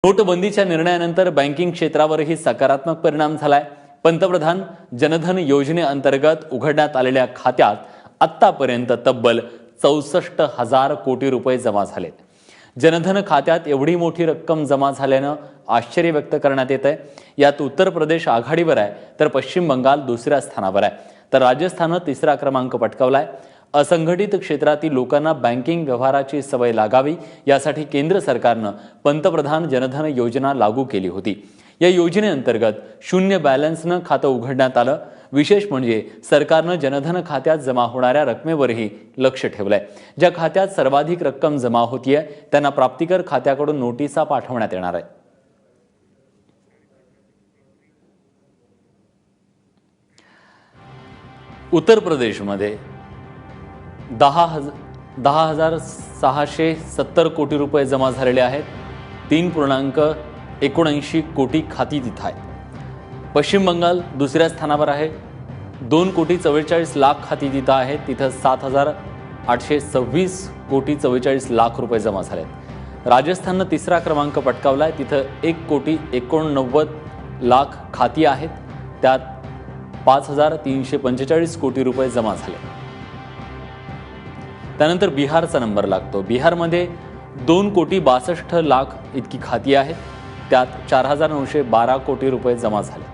नोटबंदीच्या निर्णयानंतर बँकिंग क्षेत्रावरही सकारात्मक परिणाम झालाय। पंतप्रधान जनधन योजनेअंतर्गत उघडण्यात आलेल्या खात्यात आतापर्यंत तब्बल 64,000 कोटी रुपये जमा झालेत। जनधन खात्यात एवढी मोठी रक्कम जमा झाल्यानं आश्चर्य व्यक्त करण्यात येत आहे। यात उत्तर प्रदेश आघाडीवर आहे, तर पश्चिम बंगाल दुसऱ्या स्थानावर आहे, तर राजस्थानने तिसरा क्रमांक पटकावलाय। असंघटित क्षेत्रातील लोकांना बँकिंग व्यवहाराची सवय लागावी यासाठी केंद्र सरकारने पंतप्रधान जनधन योजना लागू केली होती। या योजनेअंतर्गत शून्य बॅलन्सनं खातं उघडण्यात आलं। विशेष म्हणजे सरकारने जनधन खात्यात जमा होणाऱ्या रकमेवरही लक्ष ठेवलंय। ज्या खात्यात सर्वाधिक रक्कम जमा होतीये त्यांना प्राप्तिकर खात्याकडून नोटिसा पाठवण्यात येणार आहे। उत्तर प्रदेशमध्ये 10,670 कोटी रुपये जमा झालेले आहेत। 3.79 कोटी खाती तिथे आहेत। पश्चिम बंगाल दुसऱ्या स्थानावर आहे। 2,44,00,000 खाती तिथे आहेत। तिथे 7,826 कोटी 44 लाख रुपये जमा झालेत। राजस्थानने तिसरा क्रमांक पटकावलाय। तिथे 1,89,00,000 खाती आहेत। त्यात 5,345 कोटी रुपये जमा झाले। त्यानंतर बिहारचा नंबर लागतो। बिहारमध्ये 2,62,00,000 इतकी खाती आहेत। त्यात 4,912 कोटी रुपये जमा झाले।